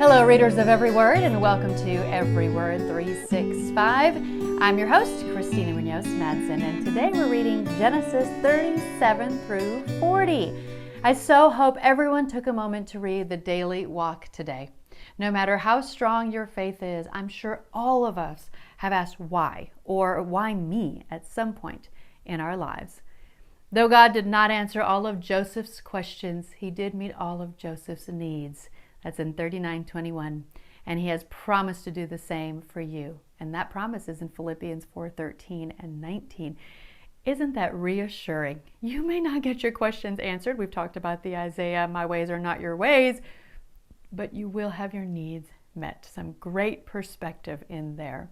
Hello, readers of Every Word, and welcome to Every Word 365. I'm your host, Christina Munoz Madsen, and today we're reading Genesis 37 through 40. I so hope everyone took a moment to read the daily walk today. No matter how strong your faith is, I'm sure all of us have asked why, or why me, at some point in our lives. Though God did not answer all of Joseph's questions, he did meet all of Joseph's needs. That's in 39:21. And he has promised to do the same for you. And that promise is in Philippians 4:13 and 19. Isn't that reassuring? You may not get your questions answered. We've talked about the Isaiah, my ways are not your ways, but you will have your needs met. Some great perspective in there.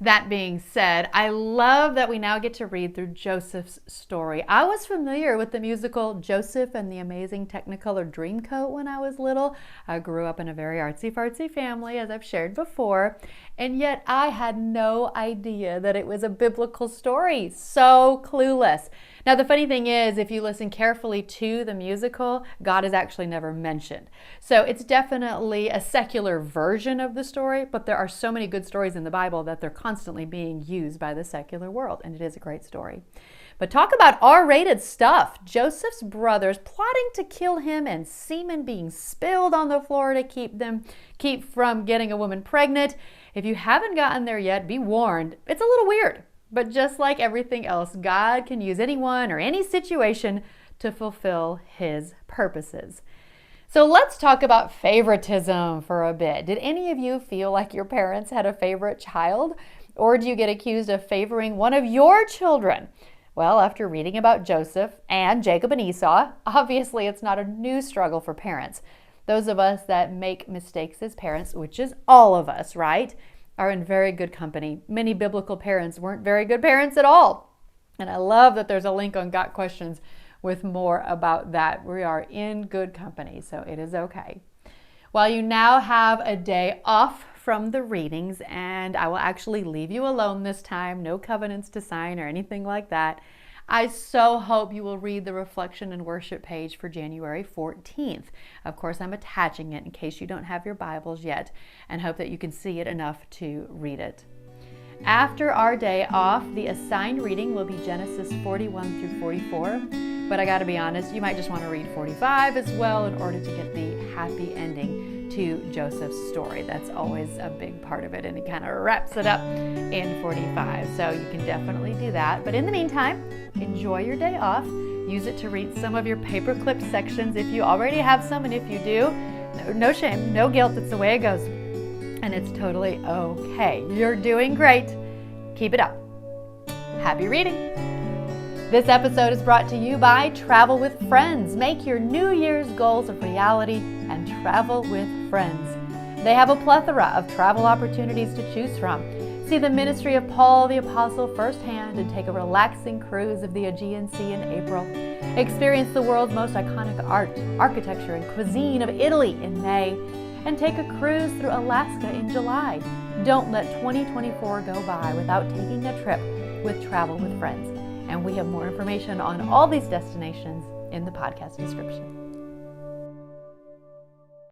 That being said, I love that we now get to read through Joseph's story. I was familiar with the musical Joseph and the Amazing Technicolor Dreamcoat when I was little. I grew up in a very artsy-fartsy family, as I've shared before, and yet I had no idea that it was a biblical story. So clueless. Now, the funny thing is, if you listen carefully to the musical, God is actually never mentioned. So it's definitely a secular version of the story, but there are so many good stories in the Bible that they're constantly being used by the secular world, and it is a great story. But talk about R-rated stuff. Joseph's brothers plotting to kill him and semen being spilled on the floor to keep from getting a woman pregnant. If you haven't gotten there yet, be warned. It's a little weird. But just like everything else, God can use anyone or any situation to fulfill his purposes. So let's talk about favoritism for a bit. Did any of you feel like your parents had a favorite child? Or do you get accused of favoring one of your children? Well, after reading about Joseph and Jacob and Esau, obviously it's not a new struggle for parents. Those of us that make mistakes as parents, which is all of us, right, are in very good company. Many biblical parents weren't very good parents at all. And I love that there's a link on Got Questions with more about that. We are in good company, so it is okay. Well, you now have a day off from the readings, and I will actually leave you alone this time. No covenants to sign or anything like that. I so hope you will read the reflection and worship page for January 14th. Of course, I'm attaching it in case you don't have your Bibles yet, and hope that you can see it enough to read it. After our day off, the assigned reading will be Genesis 41 through 44, but I gotta be honest, you might just want to read 45 as well in order to get the happy ending to Joseph's story. That's always a big part of it, and it kind of wraps it up in 45. So you can definitely do that. But in the meantime, enjoy your day off. Use it to read some of your paperclip sections if you already have some, and if you do, no shame, no guilt. It's the way it goes. And it's totally okay. You're doing great. Keep it up. Happy reading. This episode is brought to you by Travel with Friends. Make your New Year's goals a reality and travel with friends. They have a plethora of travel opportunities to choose from. See the ministry of Paul the Apostle firsthand and take a relaxing cruise of the Aegean Sea in April. Experience the world's most iconic art, architecture, and cuisine of Italy in May. And take a cruise through Alaska in July. Don't let 2024 go by without taking a trip with Travel with Friends. And we have more information on all these destinations in the podcast description.